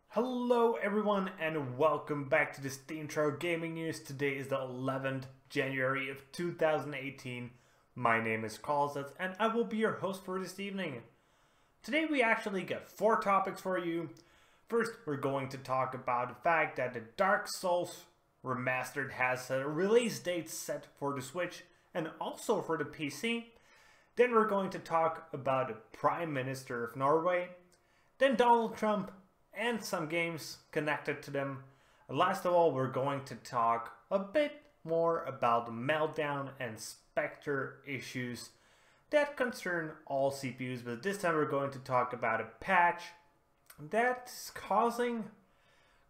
Hello everyone and welcome back to the SteemTrail Gaming News. Today is the 11th January of 2018. My name is Kralizec and I will be your host for this evening. Today we actually got 4 topics for you. First, we're going to talk about the fact that the Souls Remastered has a release date set for the Switch and also for the PC. Then we're going to talk about the Prime Minister of Norway. Then Donald Trump and some games connected to them. And last of all, we're going to talk a bit more about the Meltdown and Spectre issues that concern all CPUs, but this time we're going to talk about a patch that's causing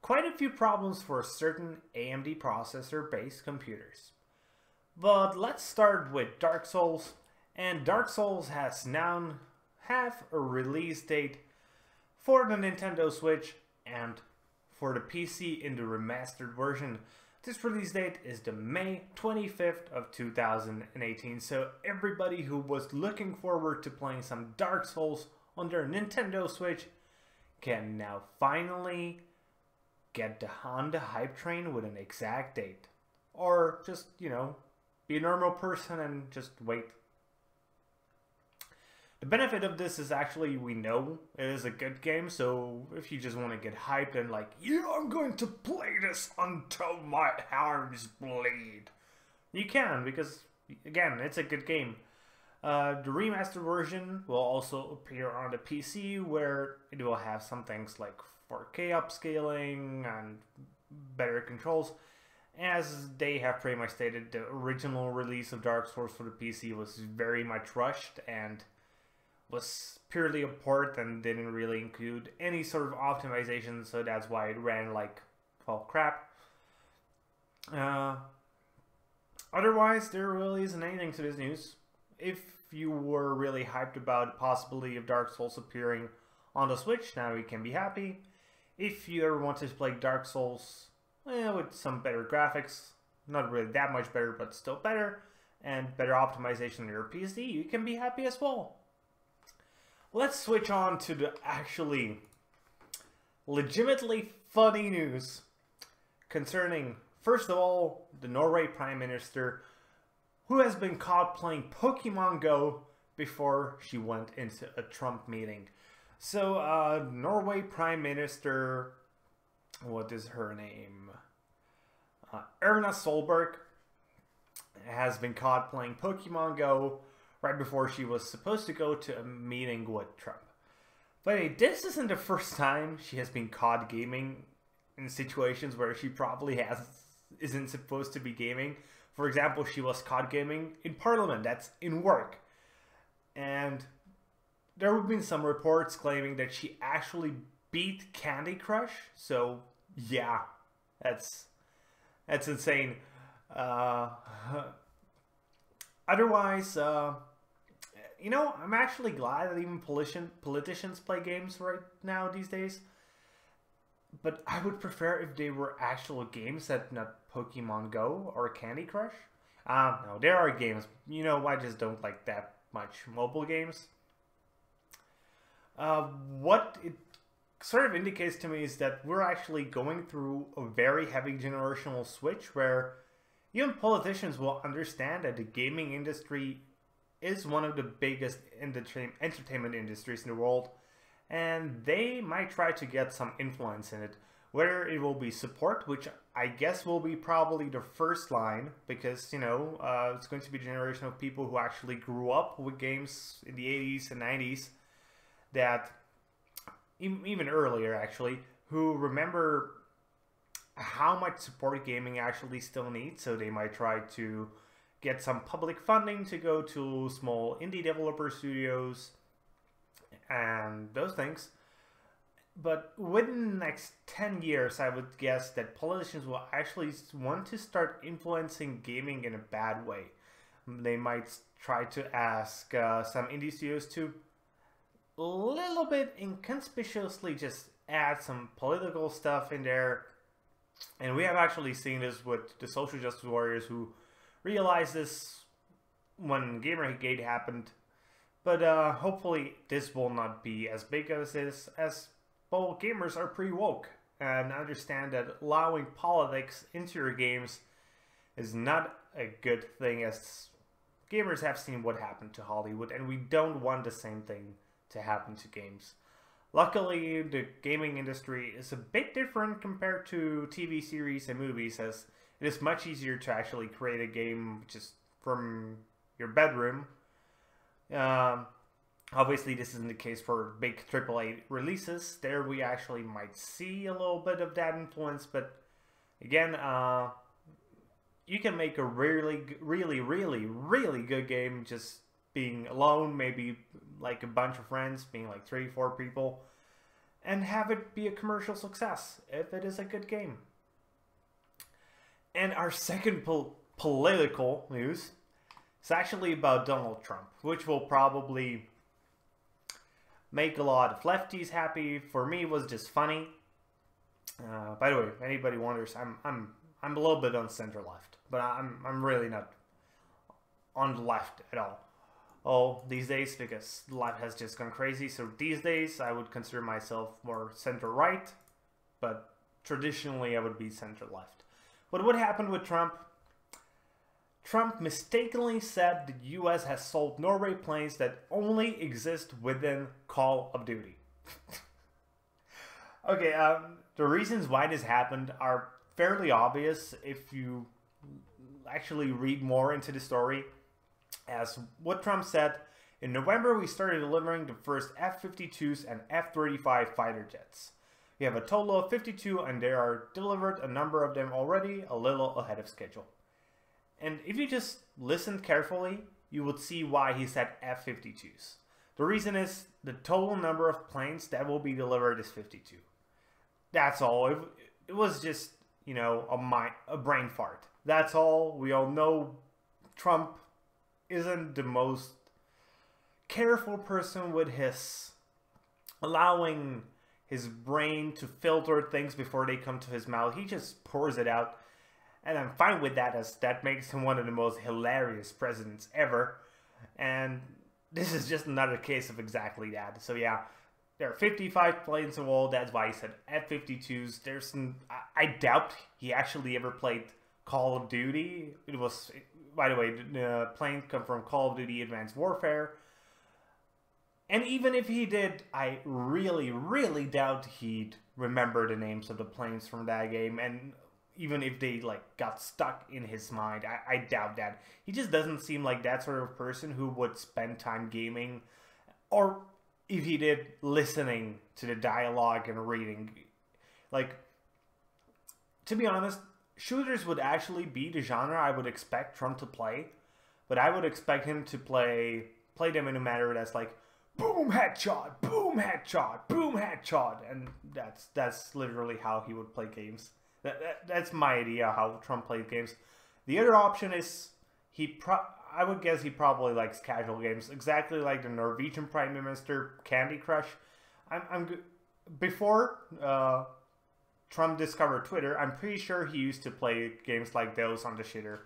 quite a few problems for certain AMD processor-based computers. But let's start with Dark Souls, and Dark Souls has now have a release date for the Nintendo Switch and for the PC in the remastered version. This release date is the May 25th of 2018, so everybody who was looking forward to playing some Dark Souls on their Nintendo Switch can now finally get on the hype train with an exact date. Or just, you know, be a normal person and just wait. The benefit of this is actually we know it is a good game, so if you just want to get hyped and like, yeah, I'm going to play this until my arms bleed, you can, because again, it's a good game. The remastered version will also appear on the PC, where it will have some things like 4K upscaling and better controls. As they have pretty much stated, the original release of Dark Souls for the PC was very much rushed and was purely a port and didn't really include any sort of optimization, so that's why it ran like, well, crap. Otherwise, there really isn't anything to this news. If you were really hyped about the possibility of Dark Souls appearing on the Switch, now you can be happy. If you ever want to play Dark Souls with some better graphics, not really that much better, but still better, and better optimization on your PC, you can be happy as well. Let's switch on to the actually legitimately funny news concerning, first of all, the Norway Prime Minister, who has been caught playing Pokemon Go before she went into a Trump meeting. So, Norway Prime Minister, what is her name? Erna Solberg has been caught playing Pokemon Go right before she was supposed to go to a meeting with Trump. But hey, this isn't the first time she has been caught gaming in situations where she probably isn't supposed to be gaming. For example, she was caught gaming in Parliament, that's in work. And there have been some reports claiming that she actually beat Candy Crush. So yeah, that's insane. Otherwise, you know, I'm actually glad that even politicians play games right now these days. But I would prefer if they were actual games that not Pokemon Go or Candy Crush. No, there are games. You know, I just don't like that much mobile games. What it sort of indicates to me is that we're actually going through a very heavy generational switch where even politicians will understand that the gaming industry is one of the biggest entertainment industries in the world, and they might try to get some influence in it. Whether it will be support, which I guess will be probably the first line, because, you know, it's going to be a generation of people who actually grew up with games in the 80s and 90s, that, even earlier actually, who remember how much support gaming actually still needs, so they might try to get some public funding to go to small indie developer studios and those things. But within the next 10 years, I would guess that politicians will actually want to start influencing gaming in a bad way. They might try to ask some indie studios to a little bit inconspicuously just add some political stuff in there. And we have actually seen this with the social justice warriors who realized this when Gamergate happened. But hopefully this will not be as big as this, as well, gamers are pretty woke and understand that allowing politics into your games is not a good thing, as gamers have seen what happened to Hollywood, and we don't want the same thing to happen to games. Luckily, the gaming industry is a bit different compared to TV series and movies, as it is much easier to actually create a game just from your bedroom. Obviously, this isn't the case for big AAA releases. There we actually might see a little bit of that influence, but again, you can make a really good game just being alone, maybe like a bunch of friends, being like 3-4 people, and have it be a commercial success if it is a good game. And our second political news is actually about Donald Trump, which will probably make a lot of lefties happy. For me, it was just funny. By the way, if anybody wonders, I'm a little bit on center left, but I'm really not on the left at all. Oh, these days, because life has just gone crazy. So these days, I would consider myself more center right, but traditionally, I would be center left. But what happened with Trump? Trump mistakenly said the US has sold Norway planes that only exist within Call of Duty. Okay, the reasons why this happened are fairly obvious if you actually read more into the story. As what Trump said, in November we started delivering the first F-52s and F-35 fighter jets. We have a total of 52 and there are delivered a number of them already, a little ahead of schedule. And if you just listened carefully, you would see why he said F-52s. The reason is the total number of planes that will be delivered is 52. That's all. It was just, you know, a brain fart. That's all. We all know Trump isn't the most careful person with his allowing his brain to filter things before they come to his mouth. He just pours it out. And I'm fine with that, as that makes him one of the most hilarious presidents ever. And this is just another case of exactly that. So yeah, there are 55 planes in all. That's why he said F-52s. There's some, I doubt he actually ever played Call of Duty. It was, by the way, the planes come from Call of Duty Advanced Warfare. And even if he did, I really doubt he'd remember the names of the planes from that game. And even if they like got stuck in his mind, I doubt that. He just doesn't seem like that sort of person who would spend time gaming, or if he did, listening to the dialogue and reading. Like, to be honest, shooters would actually be the genre I would expect Trump to play, but I would expect him to play them in a manner that's like boom headshot, boom headshot, boom headshot, and that's literally how he would play games. That's my idea how Trump plays games. The other option is I would guess he probably likes casual games, exactly like the Norwegian Prime Minister Candy Crush. Before Trump discovered Twitter, I'm pretty sure he used to play games like those on the shitter,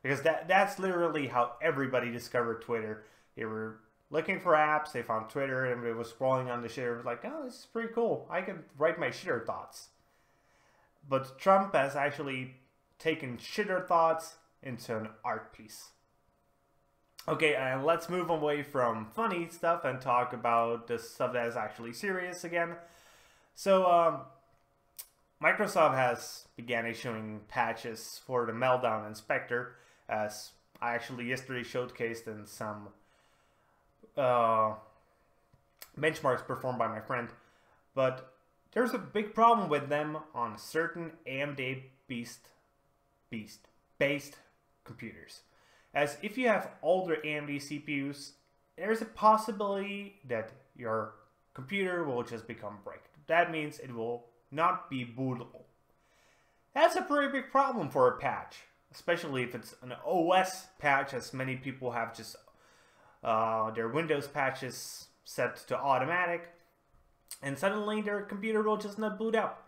because that's literally how everybody discovered Twitter. They were looking for apps, they found Twitter, and they were scrolling on the shitter. It was like, oh, this is pretty cool. I can write my shitter thoughts. But Trump has actually taken shitter thoughts into an art piece. Okay, and let's move away from funny stuff and talk about the stuff that is actually serious again. So, Microsoft has began issuing patches for the Meltdown and Spectre, as I actually yesterday showcased in some benchmarks performed by my friend. But there's a big problem with them on certain AMD-based computers. As if you have older AMD CPUs, there's a possibility that your computer will just become bricked. That means it will not be bootable. That's a pretty big problem for a patch, especially if it's an OS patch, as many people have just their Windows patches set to automatic, and suddenly their computer will just not boot up.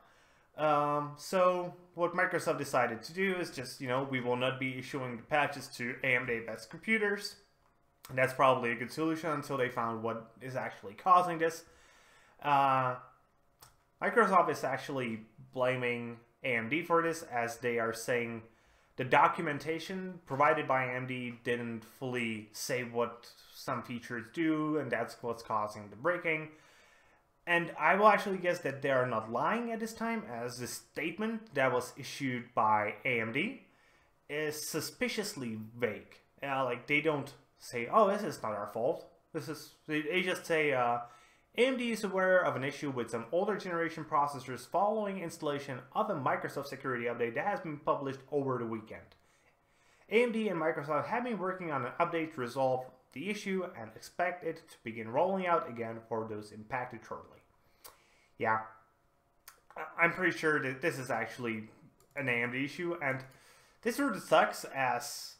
So what Microsoft decided to do is just, we will not be issuing the patches to AMD-based computers. And that's probably a good solution until they found what is actually causing this. Microsoft is actually blaming AMD for this, as they are saying the documentation provided by AMD didn't fully say what some features do, and that's what's causing the breaking. And I will actually guess that they are not lying at this time, as the statement that was issued by AMD is suspiciously vague. Like, they don't say, oh, this is not our fault. They just say, AMD is aware of an issue with some older generation processors following installation of a Microsoft security update that has been published over the weekend. AMD and Microsoft have been working on an update to resolve the issue and expect it to begin rolling out again for those impacted shortly. Yeah, I'm pretty sure that this is actually an AMD issue, and this sort of sucks, as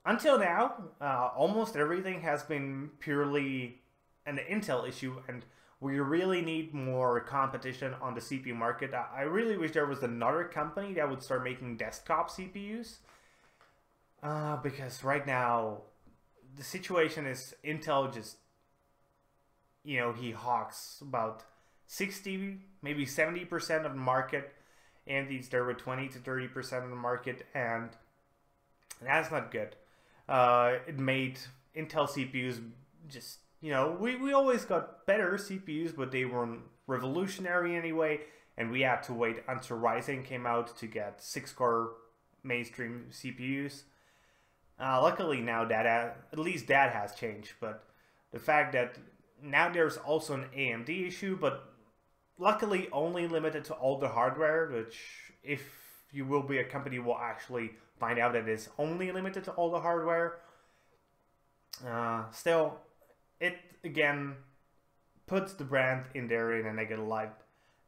until now, almost everything has been purely an Intel issue, and we really need more competition on the CPU market. I really wish there was another company that would start making desktop CPUs, because right now the situation is Intel just, you know, he hawks about 60, maybe 70% of the market, and he's there with 20 to 30% of the market, and that's not good. It made Intel CPUs just, you know, we always got better CPUs, but they weren't revolutionary anyway, and we had to wait until Ryzen came out to get 6-core mainstream CPUs. Luckily now at least that has changed, but the fact that now there's also an AMD issue, but luckily only limited to all the hardware, which if you will be a company will actually find out that it's only limited to all the hardware. Still, it again puts the brand in there in a negative light,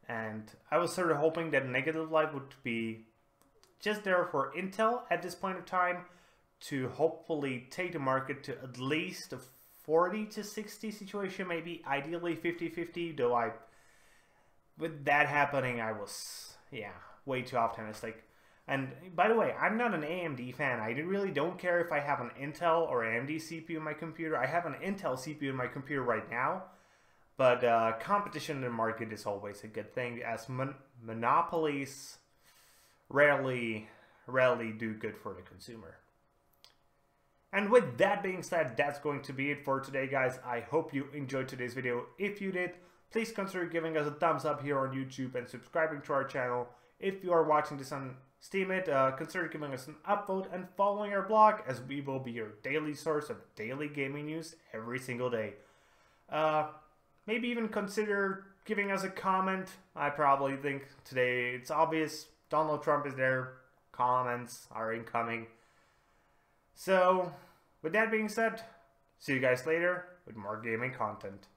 and I was sort of hoping that negative light would be just there for Intel at this point of time to hopefully take the market to at least a 40 to 60 situation, maybe ideally 50-50, though with that happening I was, yeah, way too optimistic. And by the way, I'm not an AMD fan. I really don't care if I have an Intel or AMD CPU in my computer. I have an Intel CPU in my computer right now, but competition in the market is always a good thing, as monopolies rarely do good for the consumer. And with that being said, that's going to be it for today, guys. I hope you enjoyed today's video. If you did, please consider giving us a thumbs up here on YouTube and subscribing to our channel. If you are watching this on Steam, consider giving us an upvote and following our blog, as we will be your daily source of daily gaming news every single day. Maybe even consider giving us a comment. I probably think today it's obvious Donald Trump is there. Comments are incoming. So, with that being said, see you guys later with more gaming content.